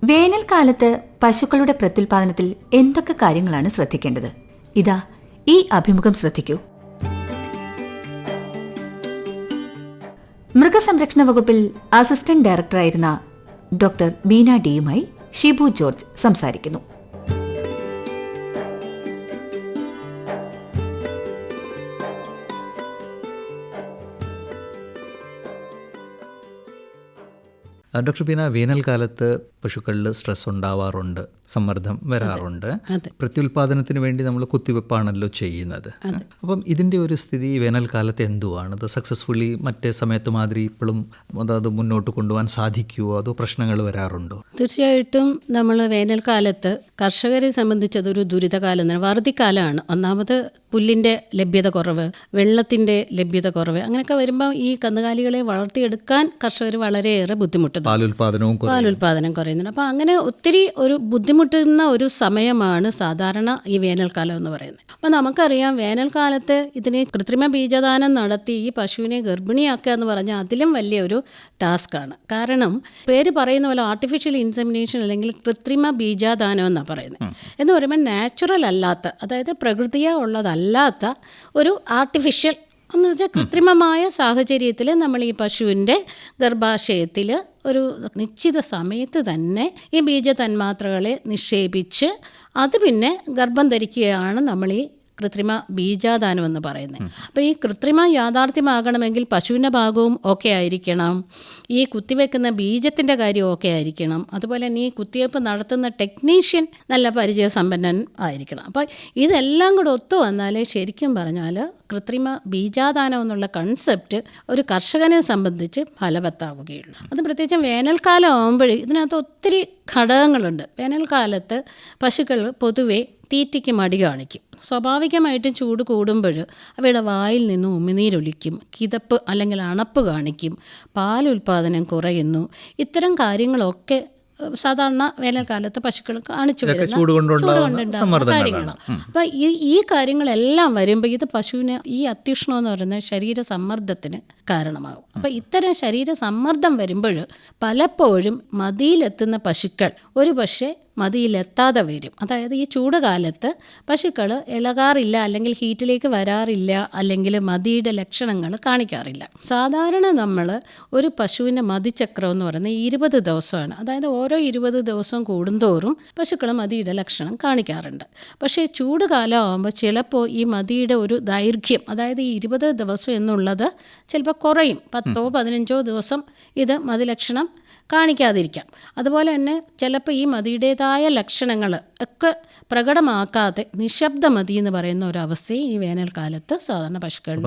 വേനൽക്കാലത്ത് പശുക്കളുടെ പ്രത്യുൽപാദനത്തിൽ എന്തൊക്കെ കാര്യങ്ങളാണ് ശ്രദ്ധിക്കേണ്ടത്? ഇതാ ഈ അഭിമുഖം ശ്രദ്ധിക്കൂ. മൃഗസംരക്ഷണ വകുപ്പിൽ അസിസ്റ്റന്റ് ഡയറക്ടറായിരുന്ന ഡോക്ടർ ബീന ഡിയുമായി ഷിബു ജോർജ് സംസാരിക്കുന്നു. ഡോക്ടർ ബീന, വേനൽക്കാലത്ത് പശുക്കളിൽ സ്ട്രെസ് ഉണ്ടാവാറുണ്ട്, സമ്മർദ്ദം വരാറുണ്ട്. പ്രത്യുൽപാദനത്തിന് വേണ്ടി നമ്മൾ കുത്തിവെപ്പാണല്ലോ ചെയ്യുന്നത്. അപ്പം ഇതിൻ്റെ ഒരു സ്ഥിതി വേനൽക്കാലത്ത് എന്തുവാണ്? അത് സക്സസ്ഫുള്ളി മറ്റേ സമയത്ത് മാതിരി ഇപ്പോഴും അത് മുന്നോട്ട് കൊണ്ടുപോകാൻ സാധിക്കുമോ, അതോ പ്രശ്നങ്ങൾ വരാറുണ്ടോ? തീർച്ചയായിട്ടും നമ്മൾ വേനൽക്കാലത്ത് കർഷകരെ സംബന്ധിച്ചതൊരു ദുരിതകാലം തന്നെ, വറുതിക്കാലമാണ്. ഒന്നാമത് പുല്ലിൻ്റെ ലഭ്യത കുറവ്, വെള്ളത്തിൻ്റെ ലഭ്യത കുറവ്, അങ്ങനെയൊക്കെ വരുമ്പോൾ ഈ കന്നുകാലികളെ വളർത്തിയെടുക്കാൻ കർഷകർ വളരെയേറെ ബുദ്ധിമുട്ടുന്നു. പാലുൽപാദനം കുറയുന്നുണ്ട്. അപ്പോൾ അങ്ങനെ ഒത്തിരി ഒരു ബുദ്ധിമുട്ടുന്ന ഒരു സമയമാണ് സാധാരണ ഈ വേനൽക്കാലം എന്ന് പറയുന്നത്. അപ്പോൾ നമുക്കറിയാം, വേനൽക്കാലത്ത് ഇതിന് കൃത്രിമ ബീജദാനം നടത്തി ഈ പശുവിനെ ഗർഭിണിയാക്കുക എന്ന് പറഞ്ഞാൽ അതിലും വലിയൊരു ടാസ്ക്കാണ്. കാരണം പേര് പറയുന്ന പോലെ ആർട്ടിഫിഷ്യൽ ഇൻസെമിനേഷൻ അല്ലെങ്കിൽ കൃത്രിമ ബീജാദാനം എന്നാണ് പറയുന്നത്. എന്ന് പറയുമ്പോൾ നാച്ചുറൽ അല്ലാത്ത, അതായത് പ്രകൃതിയാ ഉള്ളതല്ലാത്ത ഒരു ആർട്ടിഫിഷ്യൽ എന്ന് വെച്ചാൽ കൃത്രിമമായ സാഹചര്യത്തിൽ നമ്മൾ ഈ പശുവിൻ്റെ ഗർഭാശയത്തിൽ ഒരു നിശ്ചിത സമയത്ത് തന്നെ ഈ ബീജ തന്മാത്രകളെ നിക്ഷേപിച്ച് അത് പിന്നെ ഗർഭം ധരിക്കുകയാണ് നമ്മൾ ഈ കൃത്രിമ ബീജാദാനം എന്ന് പറയുന്നത്. അപ്പോൾ ഈ കൃത്രിമ യാഥാർത്ഥ്യമാകണമെങ്കിൽ പശുവിൻ്റെ ഭാഗവും ഓക്കെ ആയിരിക്കണം, ഈ കുത്തിവെക്കുന്ന ബീജത്തിൻ്റെ കാര്യം ഓക്കെ ആയിരിക്കണം, അതുപോലെ തന്നെ ഈ കുത്തിവെപ്പ് നടത്തുന്ന ടെക്നീഷ്യൻ നല്ല പരിചയസമ്പന്നൻ ആയിരിക്കണം. അപ്പോൾ ഇതെല്ലാം കൂടെ ഒത്തു വന്നാലേ ശരിക്കും പറഞ്ഞാൽ കൃത്രിമ ബീജാദാനം എന്നുള്ള കൺസെപ്റ്റ് ഒരു കർഷകനെ സംബന്ധിച്ച് ഫലവത്താവുകയുള്ളൂ. അത് പ്രത്യേകിച്ചും വേനൽക്കാലം ആകുമ്പോൾ ഇതിനകത്ത് ഒത്തിരി ഘടകങ്ങളുണ്ട്. വേനൽക്കാലത്ത് പശുക്കൾ പൊതുവെ തീറ്റയ്ക്ക് മടി കാണിക്കും. സ്വാഭാവികമായിട്ടും ചൂട് കൂടുമ്പോൾ അവയുടെ വായിൽ നിന്നും ഉമിനീരൊലിക്കും, കിതപ്പ് അല്ലെങ്കിൽ അണപ്പ് കാണിക്കും, പാലുൽപാദനം കുറയുന്നു. ഇത്തരം കാര്യങ്ങളൊക്കെ സാധാരണ വേനൽക്കാലത്ത് പശുക്കൾ കാണിച്ചു വരുന്ന കാര്യങ്ങളാണ്. അപ്പം ഈ കാര്യങ്ങളെല്ലാം വരുമ്പോൾ ഇത് പശുവിന് ഈ അത്യുഷ്ണം എന്ന് പറയുന്ന ശരീര സമ്മർദ്ദത്തിന് കാരണമാകും. അപ്പം ഇത്തരം ശരീര സമ്മർദ്ദം വരുമ്പോൾ പലപ്പോഴും മതിയിലെത്തുന്ന പശുക്കൾ ഒരു പക്ഷേ മതിയിലെത്താതെ വരും. അതായത് ഈ ചൂട് കാലത്ത് പശുക്കൾ ഇളകാറില്ല, അല്ലെങ്കിൽ ഹീറ്റിലേക്ക് വരാറില്ല, അല്ലെങ്കിൽ മതിയുടെ ലക്ഷണങ്ങൾ കാണിക്കാറില്ല. സാധാരണ നമ്മൾ ഒരു പശുവിൻ്റെ മതിചക്രം എന്ന് പറയുന്നത് 20 ദിവസമാണ്. അതായത് ഓരോ 20 ദിവസം കൂടുന്തോറും പശുക്കൾ മതിയുടെ ലക്ഷണം കാണിക്കാറുണ്ട്. പക്ഷേ ചൂട് കാലം ആകുമ്പോൾ ചിലപ്പോൾ ഈ മതിയുടെ ഒരു ദൈർഘ്യം, അതായത് ഈ 20 ദിവസം എന്നുള്ളത് ചിലപ്പോൾ കുറയും. 10 15 ദിവസം ഇത് മതിലക്ഷണം കാണിക്കാതിരിക്കാം. അതുപോലെ തന്നെ ചിലപ്പോൾ ഈ മതിയുടേതായ ലക്ഷണങ്ങൾ ഒക്കെ പ്രകടമാക്കാതെ നിശബ്ദ മതി എന്ന് പറയുന്ന ഒരു അവസ്ഥയും ഈ വേനൽക്കാലത്ത് സാധാരണ പശുക്കളിൽ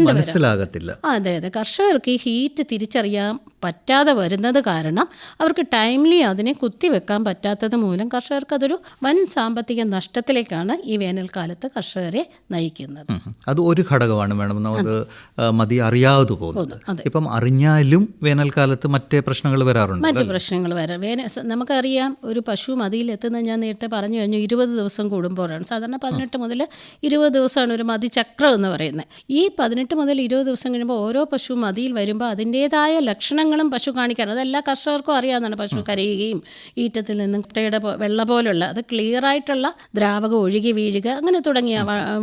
മനസ്സിലാകത്തില്ല. അതെ, കർഷകർക്ക് ഈ ഹീറ്റ് തിരിച്ചറിയാൻ പറ്റാതെ വരുന്നത് കാരണം അവർക്ക് ടൈംലി അതിനെ കുത്തിവെക്കാൻ പറ്റാത്തത് മൂലം കർഷകർക്ക് അതൊരു വൻ സാമ്പത്തിക നഷ്ടത്തിലേക്കാണ് ഈ വേനൽക്കാലത്ത് കർഷകരെ നയിക്കുന്നത്. അത് ഒരു ഘടകമാണ്. വേണം നമുക്ക് മതി അറിയാതെ പോകുന്നത്. ഇപ്പം അറിഞ്ഞാലും വേനൽക്കാലത്ത് മറ്റേ പ്രശ്നങ്ങൾ വരാറുണ്ട്. മറ്റു പ്രശ്നങ്ങൾ വരാം. നമുക്കറിയാം, ഒരു പശു മതിയിലെത്തുന്നത് ഞാൻ നേരത്തെ പറഞ്ഞു കഴിഞ്ഞു 20 ദിവസം കൂടുമ്പോഴാണ്. സാധാരണ 18 മുതൽ 20 ദിവസമാണ് ഒരു മതിചക്രം എന്ന് പറയുന്നത്. ഈ 18 മുതൽ 20 ദിവസം കഴിയുമ്പോൾ ഓരോ പശു മതിയിൽ വരുമ്പോൾ അതിൻ്റേതായ ലക്ഷണങ്ങളും പശു കാണിക്കാറുണ്ട്. അതെല്ലാ കർഷകർക്കും അറിയാവുന്നതാണ്. പശു കരയുകയും ഈറ്റത്തിൽ നിന്നും കുട്ടയുടെ വെള്ള പോലുള്ള അത് ക്ലിയറായിട്ടുള്ള ദ്രാവകം ഒഴുകി വീഴുക, അങ്ങനെ തുടങ്ങിയ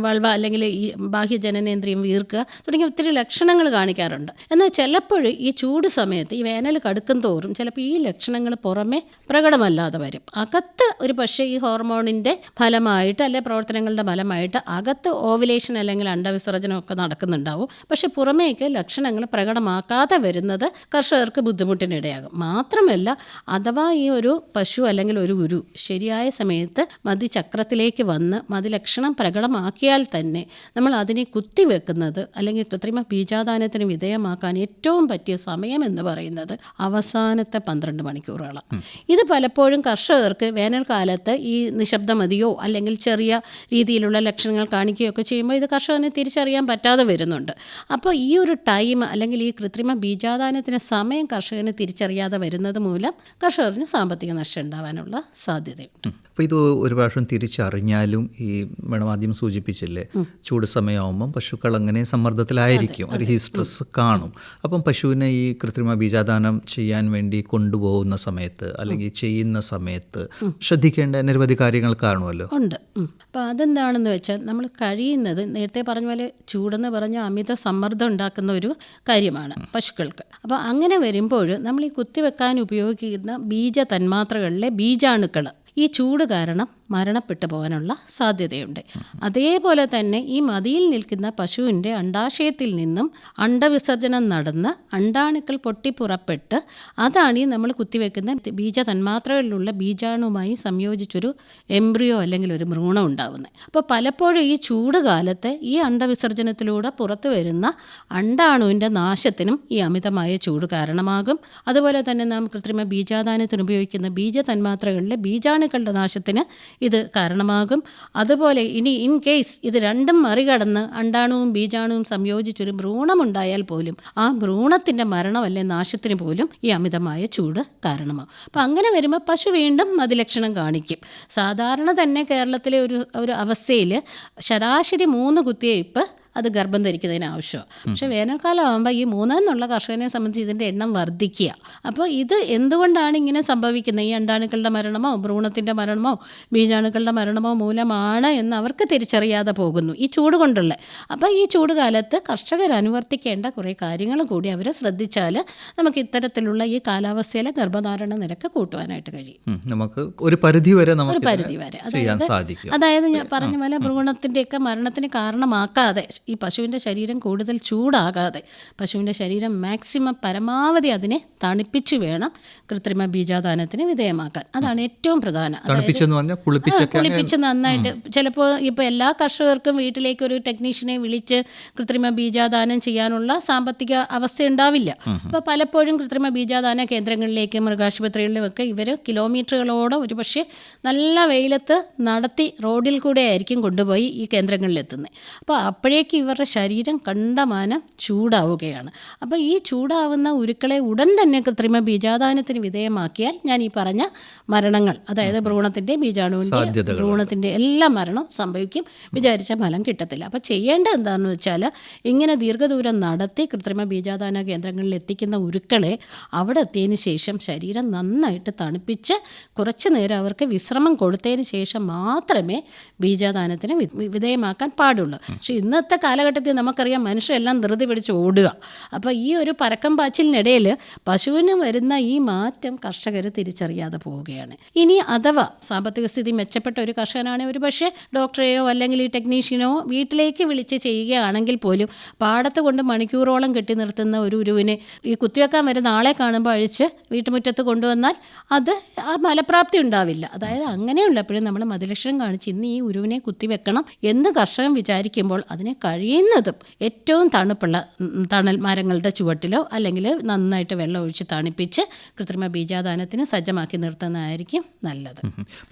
വൾവ അല്ലെങ്കിൽ ഈ ബാഹ്യജനനേന്ദ്രിയം വീർക്കുക തുടങ്ങിയ ഒത്തിരി ലക്ഷണങ്ങൾ കാണിക്കാറുണ്ട്. എന്നാൽ ചിലപ്പോൾ ഈ ചൂട് സമയത്ത് ഈ വേനൽ കടുക്കും തോറും ചിലപ്പോൾ ഈ ലക്ഷണങ്ങൾ പുറമെ പ്രകടമല്ലാതെ വരും. അകത്ത് ഒരു പക്ഷേ ഈ ഹോർമോണിൻ്റെ ഫലമായിട്ട് അല്ലെ പ്രവർത്തനങ്ങളുടെ ഫലമായിട്ട് അകത്ത് ഓവുലേഷൻ അല്ലെങ്കിൽ അണ്ടവിസർജനം ഒക്കെ നടക്കുന്നുണ്ടാവും. പക്ഷെ പുറമേക്ക് ലക്ഷണങ്ങൾ പ്രകടമാക്കാതെ വരുന്നത് കർഷകർക്ക് ബുദ്ധിമുട്ടിനിടയാകും. മാത്രമല്ല, അഥവാ ഈ ഒരു പശു അല്ലെങ്കിൽ ഒരു ഗുരു ശരിയായ സമയത്ത് മതിചക്രത്തിലേക്ക് വന്ന് മതിലക്ഷണം പ്രകടമാക്കിയാൽ തന്നെ നമ്മൾ അതിനെ കുത്തിവെക്കുന്നത് അല്ലെങ്കിൽ കൃത്രിമ ബീജാദാനത്തിന് വിധേയമാക്കാൻ ഏറ്റവും പറ്റിയ സമയം എന്ന് പറയുന്നത് അവസാനത്തെ 12 മണിക്കൂറുകളാണ്. ഇത് പലപ്പോഴും കർഷകർക്ക് വേനൽക്കാലത്ത് ഈ നിശബ്ദമതിയോ അല്ലെങ്കിൽ ചെറിയ രീതിയിലുള്ള ലക്ഷണങ്ങൾ കാണിക്കുകയോ ഒക്കെ ചെയ്യുമ്പോൾ ഇത് കർഷകനെ തിരിച്ചറിയാൻ പറ്റാതെ വരുന്നുണ്ട്. അപ്പോൾ ഈ ഒരു ടൈം അല്ലെങ്കിൽ ഈ കൃത്രിമ ബീജാദാനത്തിന് സമയം കർഷകന് തിരിച്ചറിയാതെ വരുന്നത് മൂലം കർഷകന് സാമ്പത്തിക നഷ്ടം ഉണ്ടാവാനുള്ള സാധ്യതയുണ്ട്. അപ്പോൾ ഇത് ഒരു പ്രാവശ്യം തിരിച്ചറിഞ്ഞാലും ഈ മേഡം ആദ്യം സൂചിപ്പിച്ചില്ലേ, ചൂട് സമയമാകുമ്പം പശുക്കൾ അങ്ങനെ സമ്മർദ്ദത്തിലായിരിക്കും, ഒരു ഹീറ്റ് സ്ട്രെസ് കാണും. അപ്പം പശുവിനെ ഈ കൃത്രിമ ബീജാദാനം ചെയ്യാൻ വേണ്ടി കൊണ്ടുപോകുന്ന സമയത്ത് അല്ലെങ്കിൽ ചെയ്യുന്ന സമയത്ത് ശ്രദ്ധിക്കേണ്ട നിരവധി കാര്യങ്ങൾ കാണുമല്ലോ. ഉണ്ട്. അപ്പോൾ അതെന്താണെന്ന് വെച്ചാൽ നമ്മൾ കഴിയുന്നത് നേരത്തെ പറഞ്ഞ പോലെ ചൂടെന്ന് പറഞ്ഞാൽ അമിത സമ്മർദ്ദം ഉണ്ടാക്കുന്ന ഒരു കാര്യമാണ് പശുക്കൾക്ക്. അപ്പോൾ അങ്ങനെ വരുമ്പോൾ നമ്മൾ ഈ കുത്തിവെക്കാൻ ഉപയോഗിക്കുന്ന ബീജ തന്മാത്രകളിലെ ബീജാണുക്കൾ ഈ ചൂട് കാരണം മരണപ്പെട്ടു പോകാനുള്ള സാധ്യതയുണ്ട്. അതേപോലെ തന്നെ ഈ മതിയിൽ നിൽക്കുന്ന പശുവിൻ്റെ അണ്ഡാശയത്തിൽ നിന്നും അണ്ഡവിസർജനം നടന്ന് അണ്ഡാണുക്കൾ പൊട്ടിപ്പുറപ്പെട്ട് അതാണ് ഈ നമ്മൾ കുത്തിവെക്കുന്ന ബീജ തന്മാത്രകളിലുള്ള ബീജാണുവുമായി സംയോജിച്ചൊരു എംബ്രിയോ അല്ലെങ്കിൽ ഒരു ഭ്രൂണം ഉണ്ടാകുന്നത്. അപ്പോൾ പലപ്പോഴും ഈ ചൂട് കാലത്ത് ഈ അണ്ഡവിസർജനത്തിലൂടെ പുറത്തു വരുന്ന അണ്ഡാണുവിൻ്റെ നാശത്തിനും ഈ അമിതമായ ചൂട് കാരണമാകും. അതുപോലെ തന്നെ നാം കൃത്രിമ ബീജാദാനത്തിന് ഉപയോഗിക്കുന്ന ബീജ തന്മാത്രകളിലെ ബീജാണുക്കളുടെ നാശത്തിന് ഇത് കാരണമാകും. അതുപോലെ ഇനി ഇൻ കേസ് ഇത് രണ്ടും മറികടന്ന് അണ്ഡാണുവും ബീജാണുവും സംയോജിച്ചൊരു ഭ്രൂണമുണ്ടായാൽ പോലും ആ ഭ്രൂണത്തിൻ്റെ മരണം അല്ലെ നാശത്തിന് പോലും ഈ അമിതമായ ചൂട് കാരണമാകും. അപ്പം അങ്ങനെ വരുമ്പോൾ പശു വീണ്ടും മതിലക്ഷണം കാണിക്കും. സാധാരണ തന്നെ കേരളത്തിലെ ഒരു അവസ്ഥയിൽ ശരാശരി 3 കുത്തിവയ്പ്പ് അത് ഗർഭം ധരിക്കുന്നതിന് ആവശ്യമാണ്. പക്ഷേ വേനൽക്കാലം ആകുമ്പോൾ ഈ 3 എന്നുള്ള കർഷകനെ സംബന്ധിച്ച് ഇതിൻ്റെ എണ്ണം വർദ്ധിക്കുക. അപ്പോൾ ഇത് എന്തുകൊണ്ടാണ് ഇങ്ങനെ സംഭവിക്കുന്നത്? ഈ അണ്ഡാണുക്കളുടെ മരണമോ ഭ്രൂണത്തിൻ്റെ മരണമോ ബീജാണുക്കളുടെ മരണമോ മൂലമാണ് എന്ന് അവർക്ക് തിരിച്ചറിയാതെ പോകുന്നു ഈ ചൂട് കൊണ്ടുള്ള. അപ്പോൾ ഈ ചൂട് കാലത്ത് കർഷകർ അനുവർത്തിക്കേണ്ട കുറേ കാര്യങ്ങൾ കൂടി അവർ ശ്രദ്ധിച്ചാൽ നമുക്ക് ഇത്തരത്തിലുള്ള ഈ കാലാവസ്ഥയിലെ ഗർഭധാരണ നിരക്ക് കൂട്ടുവാനായിട്ട് കഴിയും. നമുക്ക് ഒരു പരിധി വരെ അതായത് ഞാൻ പറഞ്ഞ പോലെ ഭ്രൂണത്തിൻ്റെയൊക്കെ മരണത്തിന് കാരണമാക്കാതെ ഈ പശുവിൻ്റെ ശരീരം കൂടുതൽ ചൂടാകാതെ പശുവിൻ്റെ ശരീരം മാക്സിമം പരമാവധി അതിനെ തണുപ്പിച്ച് വേണം കൃത്രിമ ബീജാദാനത്തിന് വിധേയമാക്കാൻ. അതാണ് ഏറ്റവും പ്രധാനം. കുളിപ്പിച്ച് നന്നായിട്ട് ചിലപ്പോൾ ഇപ്പോൾ എല്ലാ കർഷകർക്കും വീട്ടിലേക്ക് ഒരു ടെക്നീഷ്യനെ വിളിച്ച് കൃത്രിമ ബീജാദാനം ചെയ്യാനുള്ള സാമ്പത്തിക അവസ്ഥ ഉണ്ടാവില്ല. അപ്പോൾ പലപ്പോഴും കൃത്രിമ ബീജാദാന കേന്ദ്രങ്ങളിലേക്ക് മൃഗാശുപത്രികളിലുമൊക്കെ ഇവർ കിലോമീറ്ററുകളോളം ഒരു പക്ഷേ നല്ല വെയിലത്ത് നടത്തി റോഡിൽ കൂടെ ആയിരിക്കും കൊണ്ടുപോയി ഈ കേന്ദ്രങ്ങളിലെത്തുന്നത്. അപ്പോൾ അപ്പോഴേക്ക് ഇവരുടെ ശരീരം കണ്ടമാനം ചൂടാവുകയാണ്. അപ്പോൾ ഈ ചൂടാവുന്ന ഉരുക്കളെ ഉടൻ തന്നെ കൃത്രിമ ബീജാദാനത്തിന് വിധേയമാക്കിയാൽ ഞാൻ ഈ പറഞ്ഞ മരണങ്ങൾ, അതായത് ഭ്രൂണത്തിൻ്റെ ബീജാണുവിൻ്റെ ഭ്രൂണത്തിൻ്റെ എല്ലാ മരണവും സംഭവിക്കും. വിചാരിച്ച ഫലം കിട്ടത്തില്ല. അപ്പോൾ ചെയ്യേണ്ടത് എന്താണെന്ന് വെച്ചാൽ ഇങ്ങനെ ദീർഘദൂരം നടത്തി കൃത്രിമ ബീജാദാന കേന്ദ്രങ്ങളിൽ എത്തിക്കുന്ന ഉരുക്കളെ അവിടെ എത്തിയതിന് ശേഷം ശരീരം നന്നായിട്ട് തണുപ്പിച്ച് കുറച്ച് നേരം അവർക്ക് വിശ്രമം കൊടുത്തതിന് ശേഷം മാത്രമേ ബീജാദാനത്തിന് വിധേയമാക്കാൻ പാടുള്ളൂ. പക്ഷേ ഇന്നത്തെ കാലഘട്ടത്തിൽ നമുക്കറിയാം മനുഷ്യരെല്ലാം ധൃതി പിടിച്ച് ഓടുക. അപ്പോൾ ഈ ഒരു പരക്കം പാച്ചിലിനിടയിൽ പശുവിന് വരുന്ന ഈ മാറ്റം കർഷകർ തിരിച്ചറിയാതെ പോവുകയാണ്. ഇനി അഥവാ സാമ്പത്തിക സ്ഥിതി മെച്ചപ്പെട്ട ഒരു കർഷകനാണെങ്കിൽ ഒരു പക്ഷേ ഡോക്ടറെയോ അല്ലെങ്കിൽ ഈ ടെക്നീഷ്യനോ വീട്ടിലേക്ക് വിളിച്ച് ചെയ്യുകയാണെങ്കിൽ പോലും പാടത്ത് കൊണ്ട് മണിക്കൂറോളം കെട്ടി നിർത്തുന്ന ഒരു ഉരുവിനെ ഈ കുത്തിവെക്കാൻ വരുന്ന ആളെ കാണുമ്പോൾ അഴിച്ച് വീട്ടുമുറ്റത്ത് കൊണ്ടുവന്നാൽ അത് ആ ഫലപ്രാപ്തി ഉണ്ടാവില്ല. അതായത് അങ്ങനെയുള്ളപ്പോഴും നമ്മൾ മതിലക്ഷണം കാണിച്ച് ഇന്ന് ഈ ഉരുവിനെ കുത്തിവെക്കണം എന്ന് കർഷകൻ വിചാരിക്കുമ്പോൾ അതിനെ കഴിയുന്നതും ഏറ്റവും തണുപ്പുള്ള തണൽ മരങ്ങളുടെ ചുവട്ടിലോ അല്ലെങ്കിൽ നന്നായിട്ട് വെള്ളം ഒഴിച്ച് തണുപ്പിച്ച് കൃത്രിമ ബീജാദാനത്തിന് സജ്ജമാക്കി നിർത്തുന്നതായിരിക്കും നല്ലത്.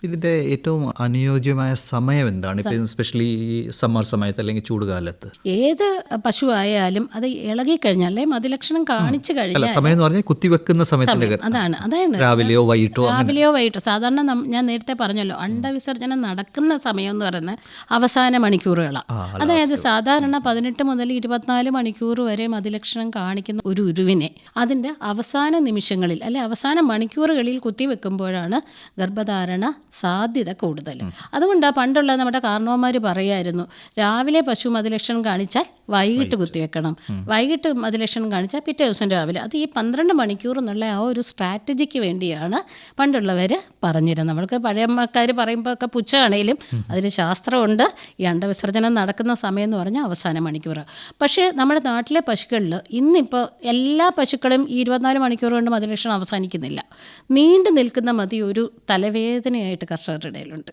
ഇതിൻ്റെ ഏറ്റവും അനുയോജ്യമായ സമയം എന്താണ്? ഇപ്പം എസ്പെഷ്യലി ഈ സമ്മർ സമയത്ത് അല്ലെങ്കിൽ ചൂടുകാലത്ത് ഏത് പശു ആയാലും അത് ഇളകിക്കഴിഞ്ഞാൽ അല്ലെ മതിലക്ഷണം കാണിച്ചു കഴിഞ്ഞാൽ സമയം എന്ന് പറഞ്ഞാൽ കുത്തിവെക്കുന്ന സമയത്ത് അതാണ് രാവിലെയോ വൈകിട്ടോ സാധാരണ ഞാൻ നേരത്തെ പറഞ്ഞല്ലോ അണ്ഡവിസർജനം നടക്കുന്ന സമയം എന്ന് പറയുന്നത് അവസാന മണിക്കൂറുകളാണ്. അതായത് സാധാരണ 18 മുതൽ 24 മണിക്കൂർ വരെ മതിലക്ഷണം കാണിക്കുന്ന ഒരു ഉരുവിനെ അതിൻ്റെ അവസാന നിമിഷങ്ങളിൽ അല്ലെ അവസാന മണിക്കൂറുകളിൽ കുത്തിവെക്കുമ്പോഴാണ് ഗർഭധാരണ സാധ്യത കൂടുതൽ. അതുകൊണ്ടാണ് പണ്ടുള്ള നമ്മുടെ കാരണവന്മാർ പറയായിരുന്നു രാവിലെ പശു മതിലക്ഷണം കാണിച്ചാൽ വൈകിട്ട് കുത്തിവെക്കണം, വൈകിട്ട് മതിലക്ഷണം കാണിച്ചാൽ പിറ്റേ ദിവസം രാവിലെ. അത് ഈ 12 മണിക്കൂർ എന്നുള്ള ആ ഒരു സ്ട്രാറ്റജിക്ക് വേണ്ടിയാണ് പണ്ടുള്ളവർ പറഞ്ഞിരുന്നത്. നമ്മൾക്ക് പഴയക്കാർ പറയുമ്പോൾ ഒക്കെ പുച്ഛമാണേലും അതിൽ ശാസ്ത്രമുണ്ട്. ഈ അണ്ഡവിസർജനം നടക്കുന്ന സമയം എന്ന് പറഞ്ഞാൽ അവസാന മണിക്കൂർ. പക്ഷേ നമ്മുടെ നാട്ടിലെ പശുക്കളിൽ ഇന്നിപ്പോൾ എല്ലാ പശുക്കളും ഈ 24 മണിക്കൂർ കൊണ്ട് മതിലക്ഷണം അവസാനിക്കുന്നില്ല. നീണ്ടു നിൽക്കുന്ന മതി ഒരു തലവേദനയായിട്ട് കർഷകരുടെ ഇടയിലുണ്ട്.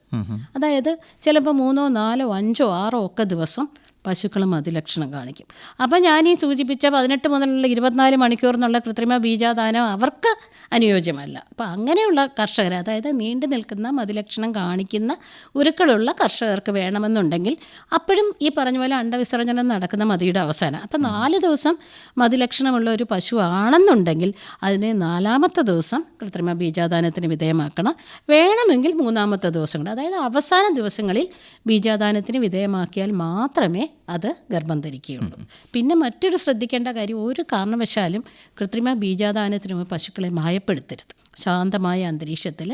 അതായത് ചിലപ്പോൾ 3, 4, 5, 6 ഒക്കെ ദിവസം പശുക്കൾ മതിലക്ഷണം കാണിക്കും. അപ്പോൾ ഞാൻ ഈ സൂചിപ്പിച്ച 18 മുതലുള്ള 24 മണിക്കൂർ എന്നുള്ള കൃത്രിമ ബീജാദാനം അവർക്ക് അനുയോജ്യമല്ല. അപ്പോൾ അങ്ങനെയുള്ള കർഷകർ, അതായത് നീണ്ടു നിൽക്കുന്ന മതിലക്ഷണം കാണിക്കുന്ന ഉരുക്കളുള്ള കർഷകർക്ക് വേണമെന്നുണ്ടെങ്കിൽ അപ്പോഴും ഈ പറഞ്ഞ പോലെ അണ്ടവിസർജനം നടക്കുന്ന മതിയുടെ അവസാനം. അപ്പോൾ 4 ദിവസം മതിലക്ഷണമുള്ള ഒരു പശു ആണെന്നുണ്ടെങ്കിൽ അതിനെ 4-ാമത്തെ ദിവസം കൃത്രിമ ബീജാദാനത്തിന് വിധേയമാക്കണം. വേണമെങ്കിൽ 3-ാമത്തെ ദിവസം കൂടെ, അതായത് അവസാന ദിവസങ്ങളിൽ ബീജാദാനത്തിന് വിധേയമാക്കിയാൽ മാത്രമേ അത് ഗർഭം ധരിക്കുകയുള്ളൂ. പിന്നെ മറ്റൊരു ശ്രദ്ധിക്കേണ്ട കാര്യം, ഒരു കാരണവശാലും കൃത്രിമ ബീജാദാനത്തിന് മുമ്പ് പശുക്കളെ ഭയപ്പെടുത്തരുത്. ശാന്തമായ അന്തരീക്ഷത്തിൽ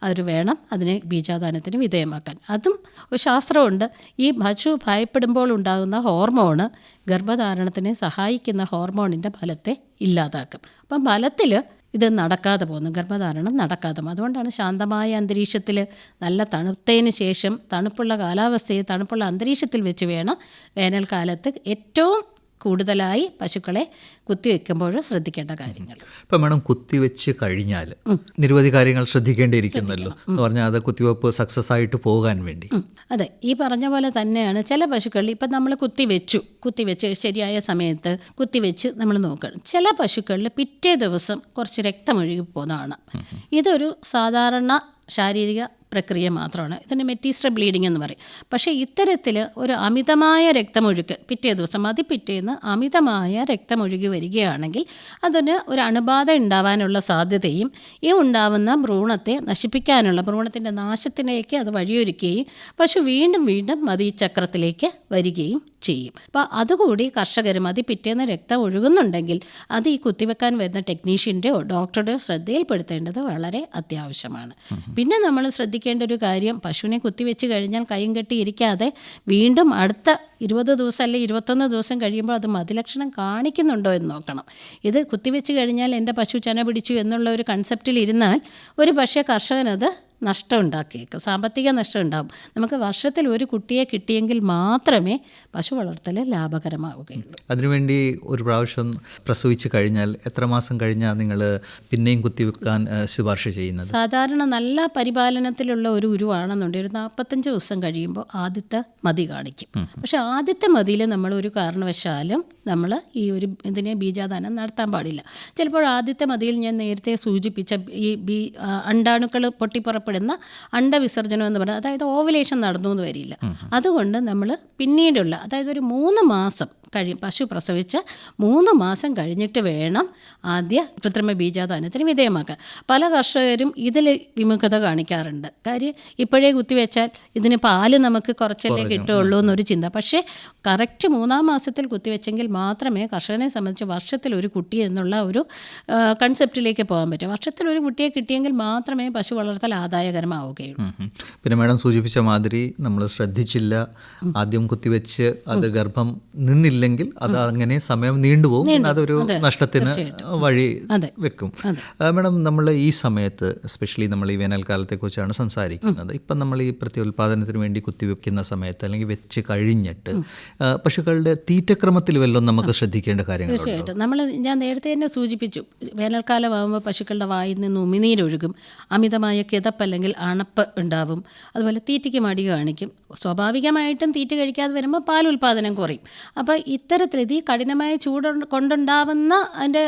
അവർ വേണം അതിനെ ബീജാദാനത്തിന് വിധേയമാക്കാൻ. അതും ഒരു ശാസ്ത്രമുണ്ട്. ഈ പശു ഭയപ്പെടുമ്പോൾ ഉണ്ടാകുന്ന ഹോർമോണ് ഗർഭധാരണത്തിനെ സഹായിക്കുന്ന ഹോർമോണിൻ്റെ ഫലത്തെ ഇല്ലാതാക്കും. അപ്പം ഫലത്തിൽ ഇത് നടക്കാതെ പോകുന്നു, ഗർഭധാരണം നടക്കാതെ പോകും. അതുകൊണ്ടാണ് ശാന്തമായ അന്തരീക്ഷത്തിൽ നല്ല തണുത്തതിന് ശേഷം തണുപ്പുള്ള കാലാവസ്ഥയിൽ തണുപ്പുള്ള അന്തരീക്ഷത്തിൽ വെച്ച് വേണം വേനൽക്കാലത്ത് ഏറ്റവും കൂടുതലായി പശുക്കളെ കുത്തിവെക്കുമ്പോൾ ശ്രദ്ധിക്കേണ്ട കാര്യങ്ങൾ. ഇപ്പം വേണം കുത്തിവെച്ച് കഴിഞ്ഞാൽ നിരവധി കാര്യങ്ങൾ ശ്രദ്ധിക്കേണ്ടിയിരിക്കുന്നല്ലോ എന്ന് പറഞ്ഞാൽ അത് കുത്തിവെപ്പ് സക്സസ് ആയിട്ട് പോകാൻ വേണ്ടി. അതെ, ഈ പറഞ്ഞ പോലെ തന്നെയാണ് ചില പശുക്കളിൽ ഇപ്പം നമ്മൾ കുത്തിവെച്ച് ശരിയായ സമയത്ത് കുത്തിവെച്ച് നമ്മൾ നോക്കണം. ചില പശുക്കളിൽ പിറ്റേ ദിവസം കുറച്ച് രക്തമൊഴുകി പോകുന്നതാണ്. ഇതൊരു സാധാരണ ശാരീരിക പ്രക്രിയ മാത്രമാണ്. ഇതിന് മെറ്റീസ്ട്ര ബ്ലീഡിംഗ് എന്ന് പറയും. പക്ഷേ ഇത്തരത്തിൽ ഒരു അമിതമായ രക്തമൊഴുക്ക് പിറ്റേ ദിവസം പിറ്റേന്ന് അമിതമായ രക്തമൊഴുകി വരികയാണെങ്കിൽ അതിന് ഒരു അണുബാധ ഉണ്ടാവാനുള്ള സാധ്യതയും ഈ ഉണ്ടാവുന്ന ഭ്രൂണത്തെ നശിപ്പിക്കാനുള്ള ഭ്രൂണത്തിൻ്റെ നാശത്തിലേക്ക് അത് വഴിയൊരുക്കുകയും പശു വീണ്ടും മതിചക്രത്തിലേക്ക് വരികയും ചെയ്യും. അപ്പോൾ അതുകൂടി കർഷകർ പിറ്റേന്ന് രക്തം ഒഴുകുന്നുണ്ടെങ്കിൽ അത് ഈ കുത്തിവെക്കാൻ വരുന്ന ടെക്നീഷ്യൻ്റെയോ ഡോക്ടറുടെയോ ശ്രദ്ധയിൽപ്പെടുത്തേണ്ടത് വളരെ അത്യാവശ്യമാണ്. പിന്നെ നമ്മൾ ശ്രദ്ധിക്കേണ്ട ഒരു കാര്യം, പശുവിനെ കുത്തിവെച്ച് കഴിഞ്ഞാൽ കൈയും കെട്ടി ഇരിക്കാതെ വീണ്ടും അടുത്ത 20 ദിവസം അല്ലെങ്കിൽ 21 ദിവസം കഴിയുമ്പോൾ അത് മതിലക്ഷണം കാണിക്കുന്നുണ്ടോ എന്ന് നോക്കണം. ഇത് കുത്തിവെച്ച് കഴിഞ്ഞാൽ എൻ്റെ പശു ചന പിടിച്ചു എന്നുള്ള ഒരു കൺസെപ്റ്റിൽ ഇരുന്നാൽ ഒരു പക്ഷേ കർഷകനത് നഷ്ടം ഉണ്ടാക്കിയേക്കും, സാമ്പത്തിക നഷ്ടം ഉണ്ടാകും. നമുക്ക് വർഷത്തിൽ ഒരു കുട്ടിയെ കിട്ടിയെങ്കിൽ മാത്രമേ പശു വളർത്തൽ ലാഭകരമാവുകയുള്ളൂ. അതിനുവേണ്ടി ഒരു പ്രാവശ്യം പ്രസവിച്ച് കഴിഞ്ഞാൽ എത്ര മാസം കഴിഞ്ഞാൽ നിങ്ങൾ പിന്നെയും കുത്തിവെക്കാൻ ശുപാർശ ചെയ്യുന്നത്? സാധാരണ നല്ല പരിപാലനത്തിലുള്ള ഒരു ഉരുവാണെന്നുണ്ടെങ്കിൽ ഒരു 45 ദിവസം കഴിയുമ്പോൾ ആദ്യത്തെ മതി കാണിക്കും. പക്ഷേ ആദ്യത്തെ മതിയിൽ നമ്മൾ ഒരു കാരണവശാലും നമ്മൾ ഈ ഒരു ഇതിനെ ബീജാദാനം നടത്താൻ പാടില്ല. ചിലപ്പോൾ ആദ്യത്തെ മതിയിൽ ഞാൻ നേരത്തെ സൂചിപ്പിച്ച ഈ അണ്ടാണുക്കൾ പൊട്ടിപ്പുറപ്പെടുന്ന അണ്ടവിസർജനം എന്ന് പറയുന്നത്, അതായത് ഓവുലേഷൻ നടന്നു എന്ന് വരില്ല. അതുകൊണ്ട് നമ്മൾ പിന്നീടുള്ള, അതായത് ഒരു 3 മാസം പശു പ്രസവിച്ച് 3 മാസം കഴിഞ്ഞിട്ട് വേണം ആദ്യ കൃത്രിമ ബീജാദാനത്തിന് വിധേയമാക്കാൻ. പല കർഷകരും ഇതിൽ വിമുഖത കാണിക്കാറുണ്ട്. കാര്യം ഇപ്പോഴേ കുത്തിവെച്ചാൽ ഇതിന് പാല് നമുക്ക് കുറച്ചല്ലേ കിട്ടുകയുള്ളൂ എന്നൊരു ചിന്ത. പക്ഷേ കറക്റ്റ് 3-ാം മാസത്തിൽ കുത്തിവെച്ചെങ്കിൽ മാത്രമേ കർഷകനെ സംബന്ധിച്ച് വർഷത്തിൽ ഒരു കുട്ടി എന്നുള്ള ഒരു കൺസെപ്റ്റിലേക്ക് പോകാൻ പറ്റും. വർഷത്തിൽ ഒരു കുട്ടിയെ കിട്ടിയെങ്കിൽ മാത്രമേ പശു വളർത്തൽ ആദായകരമാവുകയുള്ളൂ. പിന്നെ മാഡം സൂചിപ്പിച്ച മാതിരി നമ്മൾ ശ്രദ്ധിച്ചില്ല, ആദ്യം കുത്തിവെച്ച് അത് ഗർഭം നിന്നില്ലെങ്കിൽ അത് അങ്ങനെ സമയം നീണ്ടുപോകും, അതൊരു നഷ്ടത്തിന് വഴി വെക്കും. മാഡം നമ്മൾ ഈ സമയത്ത് എസ്പെഷ്യലി നമ്മൾ ഈ വേനൽക്കാലത്തെക്കുറിച്ചാണ് സംസാരിക്കുന്നത്. ഇപ്പം നമ്മൾ ഈ പ്രത്യുൽപാദനത്തിന് വേണ്ടി കുത്തിവെക്കുന്ന സമയത്ത് അല്ലെങ്കിൽ വെച്ച് കഴിഞ്ഞിട്ട് പശുക്കളുടെ തീറ്റക്രമത്തിൽ വല്ലതും നമുക്ക് ശ്രദ്ധിക്കേണ്ട കാര്യങ്ങൾ? തീർച്ചയായിട്ടും. ഞാൻ നേരത്തെ തന്നെ സൂചിപ്പിച്ചു, വേനൽക്കാലമാകുമ്പോൾ പശുക്കളുടെ വായിൽ നിന്ന് ഉമിനീരൊഴുകും, അമിതമായ കിതപ്പ് അല്ലെങ്കിൽ അണപ്പ് ഉണ്ടാവും, അതുപോലെ തീറ്റയ്ക്ക് മടി കാണിക്കും. സ്വാഭാവികമായിട്ടും തീറ്റ കഴിക്കാതെ വരുമ്പോൾ പാലുൽപാദനം കുറയും. അപ്പോൾ ഇത്തരത്തിൽ ഈ കഠിനമായ ചൂട് കൊണ്ടുണ്ടാവുന്ന അതിൻ്റെ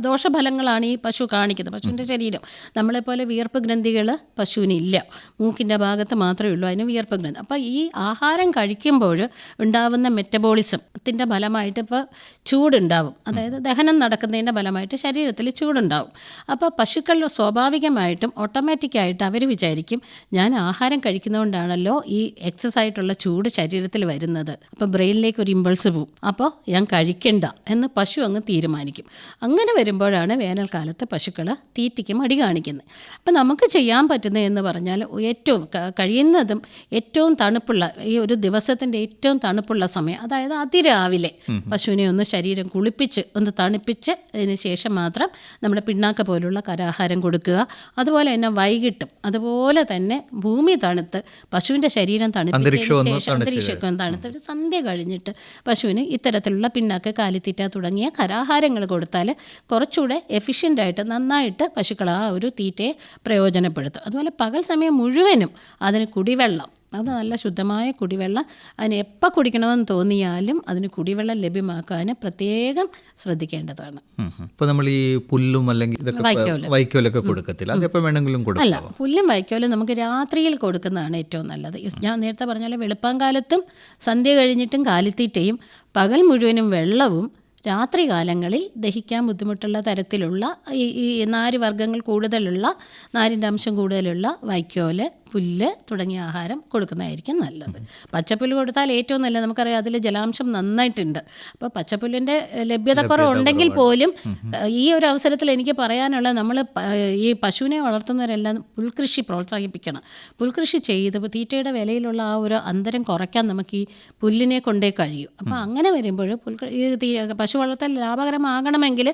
ദോഷഫലങ്ങളാണ് ഈ പശു കാണിക്കുന്നത്. പശുവിൻ്റെ ശരീരം നമ്മളെപ്പോലെ വിയർപ്പ് ഗ്രന്ഥികൾ പശുവിനില്ല, മൂക്കിൻ്റെ ഭാഗത്ത് മാത്രമേ ഉള്ളൂ അതിന് വിയർപ്പ് ഗ്രന്ഥി. അപ്പോൾ ഈ ആഹാരം കഴിക്കുമ്പോൾ ഉണ്ടാവുന്ന മെറ്റബോളിസത്തിൻ്റെ ഫലമായിട്ട് ഇപ്പോൾ ചൂടുണ്ടാവും, അതായത് ദഹനം നടക്കുന്നതിൻ്റെ ഫലമായിട്ട് ശരീരത്തിൽ ചൂടുണ്ടാവും. അപ്പോൾ പശുക്കളിൽ സ്വാഭാവികമായിട്ടും ഓട്ടോമാറ്റിക്കായിട്ട് അവർ വിചാരിക്കും ഞാൻ ആഹാരം കഴിക്കുന്നതുകൊണ്ടാണല്ലോ ഈ എക്സസ് ആയിട്ടുള്ള ചൂട് ശരീരത്തിൽ വരുന്നത്, അപ്പോൾ ബ്രെയിനിലേക്ക് ഒരു ഇമ്പൾസ് പോവും, അപ്പോൾ ഞാൻ കഴിക്കണ്ട എന്ന് പശു അങ്ങ് തീരുമാനിക്കും. അങ്ങനെ വരുമ്പോഴാണ് വേനൽക്കാലത്ത് പശുക്കൾ തീറ്റയ്ക്ക് മടി കാണിക്കുന്നത്. അപ്പം നമുക്ക് ചെയ്യാൻ പറ്റുന്നത് എന്ന് പറഞ്ഞാൽ ഏറ്റവും കഴിയുന്നതും ഏറ്റവും തണുപ്പുള്ള ഈ ഒരു ദിവസത്തിൻ്റെ ഏറ്റവും തണുപ്പുള്ള സമയം, അതായത് അതിരാവിലെ പശുവിനെ ഒന്ന് ശരീരം കുളിപ്പിച്ച് ഒന്ന് തണുപ്പിച്ച് അതിന് ശേഷം മാത്രം നമ്മുടെ പിണ്ണാക്ക പോലുള്ള കരാഹാരം കൊടുക്കുക. അതുപോലെ തന്നെ വൈകിട്ടും അതുപോലെ തന്നെ ഭൂമി തണുത്ത് പശുവിൻ്റെ ശരീരം തണുപ്പിച്ചതിന് ശേഷം അന്തരീക്ഷമൊക്കെ തണുത്ത് ഒരു സന്ധ്യ കഴിഞ്ഞിട്ട് പശുവിന് ഇത്തരത്തിലുള്ള പിണ്ണാക്ക്, കാലിത്തീറ്റ തുടങ്ങിയ കരാഹാരങ്ങൾ കൊടുത്താൽ കുറച്ചുകൂടെ എഫിഷ്യൻ്റായിട്ട് നന്നായിട്ട് പശുക്കൾ ആ ഒരു തീറ്റയെ പ്രയോജനപ്പെടുത്തും. അതുപോലെ പകൽ സമയം മുഴുവനും അതിന് കുടിവെള്ളം അത് നല്ല ശുദ്ധമായ കുടിവെള്ളം അതിന് എപ്പോൾ കുടിക്കണമെന്ന് തോന്നിയാലും അതിന് കുടിവെള്ളം ലഭ്യമാക്കാൻ പ്രത്യേകം ശ്രദ്ധിക്കേണ്ടതാണ്. ഇപ്പോൾ നമ്മൾ ഈ പുല്ലും അല്ലെങ്കിൽ ഇതൊക്കെ വൈക്കോലൊക്കെ കൊടുക്കത്തില്ല, അതെപ്പോൾ വേണമെങ്കിലും കൊടുക്കാം. അല്ല, പുല്ലും വൈക്കോലും നമുക്ക് രാത്രിയിൽ കൊടുക്കുന്നതാണ് ഏറ്റവും നല്ലത്. ഞാൻ നേരത്തെ പറഞ്ഞ പോലെ വെളുപ്പാങ്കാലത്തും സന്ധ്യ കഴിഞ്ഞിട്ടും കാലിത്തീറ്റയും പകൽ മുഴുവനും വെള്ളവും രാത്രി കാലങ്ങളിൽ ദഹിക്കാൻ ബുദ്ധിമുട്ടുള്ള തരത്തിലുള്ള ഈ നാര് വർഗ്ഗങ്ങൾ കൂടുതലുള്ള, നാരിൻ്റെ അംശം കൂടുതലുള്ള വൈക്കോല്, പുല്ല് തുടങ്ങിയ ആഹാരം കൊടുക്കുന്നതായിരിക്കും നല്ലത്. പച്ചപ്പുല്ല് കൊടുത്താൽ ഏറ്റവും നല്ലത്. നമുക്കറിയാം അതിൽ ജലാംശം നന്നായിട്ടുണ്ട്. അപ്പോൾ പച്ചപ്പുല്ലിൻ്റെ ലഭ്യത കുറവുണ്ടെങ്കിൽ പോലും ഈ ഒരു അവസരത്തിൽ എനിക്ക് പറയാനുള്ളത്, നമ്മൾ ഈ പശുവിനെ വളർത്തുന്നവരെല്ലാം പുൽകൃഷി പ്രോത്സാഹിപ്പിക്കണം. പുൽകൃഷി ചെയ്ത് തീറ്റയുടെ വിലയിലുള്ള ആ ഒരു അന്തരം കുറയ്ക്കാൻ നമുക്ക് ഈ പുല്ലിനെ കൊണ്ടേ കഴിയും. അപ്പോൾ അങ്ങനെ വരുമ്പോൾ പശു വളർത്തൽ ലാഭകരമാകണമെങ്കിൽ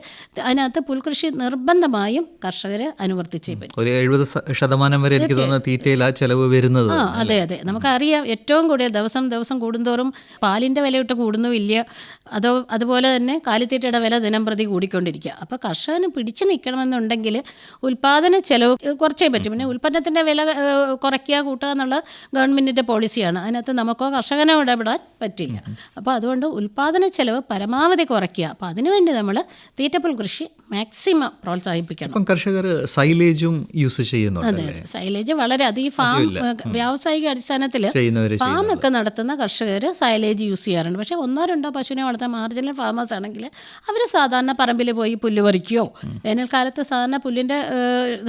അതിനകത്ത് പുൽകൃഷി നിർബന്ധമായും കർഷകർ അനുവർത്തിച്ചേ പറ്റും. ഒരു 70% വരെ എനിക്ക് തോന്നുന്ന തീറ്റയിൽ ആ ചെലവ് വരുന്നത്. അതെ, നമുക്കറിയാം ഏറ്റവും കൂടുതൽ ദിവസം കൂടുന്തോറും പാലിൻ്റെ വിലയിട്ട് കൂടുന്നുമില്ല. അതുപോലെ തന്നെ കാലിത്തീറ്റയുടെ വില ദിനം പ്രതി കൂടിക്കൊണ്ടിരിക്കുക. അപ്പോൾ കർഷകന് പിടിച്ചു നിൽക്കണമെന്നുണ്ടെങ്കിൽ ഉൽപ്പാദന ചെലവ് കുറച്ചേ പറ്റും. പിന്നെ ഉൽപ്പന്നത്തിൻ്റെ വില കുറയ്ക്കുക കൂട്ടുക എന്നുള്ള ഗവൺമെൻറ്റിൻ്റെ പോളിസിയാണ്. അതിനകത്ത് നമുക്കോ കർഷകനോ ഇടപെടാൻ പറ്റില്ല. അപ്പോൾ അതുകൊണ്ട് ഉൽപ്പാദന ചെലവ് പരമാവധി കുറയ്ക്കുക. അപ്പോൾ അതിനുവേണ്ടി നമ്മൾ തീറ്റപ്പുൽ കൃഷി മാക്സിമം പ്രോത്സാഹിപ്പിക്കണം. കർഷകർ സൈലേജും യൂസ് ചെയ്യുന്നുണ്ട്. അതെ, സൈലേജ് വളരെ അത് ഈ ഫാം വ്യാവസായിക അടിസ്ഥാനത്തിൽ ഫാം ഒക്കെ നടത്തുന്ന കർഷകർ സൈലേജ് യൂസ് ചെയ്യാറുണ്ട്. പക്ഷേ 1-2 പശുവിനെ വളർത്താൻ മാർജിനൽ ഫാമേഴ്സ് ആണെങ്കിൽ അവർ സാധാരണ പറമ്പിൽ പോയി പുല്ല് പറിക്കുകയോ, വേനൽക്കാലത്ത് സാധാരണ പുല്ലിൻ്റെ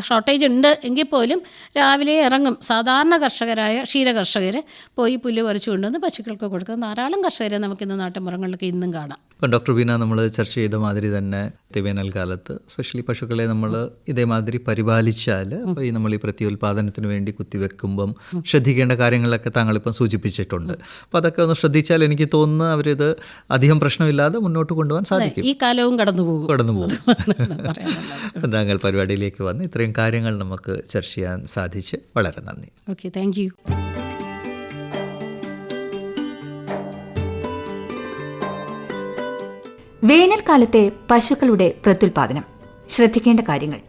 ഷോർട്ടേജ് ഉണ്ട് എങ്കിൽ പോലും രാവിലെ ഇറങ്ങും സാധാരണ കർഷകരായ ക്ഷീരകർഷകർ പോയി പുല്ല് പറിച്ചു കൊണ്ടുവന്ന് പശുക്കൾക്ക് കൊടുക്കുന്ന ധാരാളം കർഷകരെ നമുക്കിന്ന് നാട്ടിൻപുറങ്ങളിലൊക്കെ ഇന്നും കാണാം. ഇപ്പം ഡോക്ടർ ബീന നമ്മൾ ചർച്ച ചെയ്ത മാതിരി തന്നെ വേനൽക്കാലത്ത് സ്പെഷ്യലി പശുക്കളെ നമ്മൾ ഇതേമാതിരി പരിപാലിച്ചാൽ, അപ്പോൾ ഈ നമ്മൾ ഈ പ്രത്യുൽപാദനത്തിന് വേണ്ടി കുത്തിവെക്കുമ്പം ശ്രദ്ധിക്കേണ്ട കാര്യങ്ങളൊക്കെ താങ്കളിപ്പം സൂചിപ്പിച്ചിട്ടുണ്ട്. അപ്പോൾ അതൊക്കെ ഒന്ന് ശ്രദ്ധിച്ചാൽ എനിക്ക് തോന്നുന്നു അവരിത് അധികം പ്രശ്നമില്ലാതെ മുന്നോട്ട് കൊണ്ടുപോകാൻ സാധിക്കും. ഈ കാലവും കടന്നു പോകും. അപ്പം താങ്കൾ പരിപാടിയിലേക്ക് വന്ന് ഇത്രയും കാര്യങ്ങൾ നമുക്ക് ചർച്ച ചെയ്യാൻ സാധിച്ച് വളരെ നന്ദി. Okay, thank you. വേനൽക്കാലത്തെ പശുക്കളുടെ പ്രത്യുൽപാദനം ശ്രദ്ധിക്കേണ്ട കാര്യങ്ങൾ.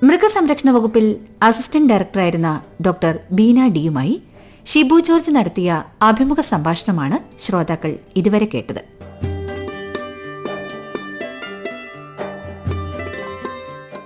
മൃഗസംരക്ഷണ വകുപ്പിൽ അസിസ്റ്റന്റ് ഡയറക്ടറായിരുന്ന ഡോക്ടർ ബീന ഡിയുമായി ഷിബു ജോർജ് നടത്തിയ അഭിമുഖ സംഭാഷണമാണ് ശ്രോതാക്കൾ ഇതുവരെ കേട്ടത്.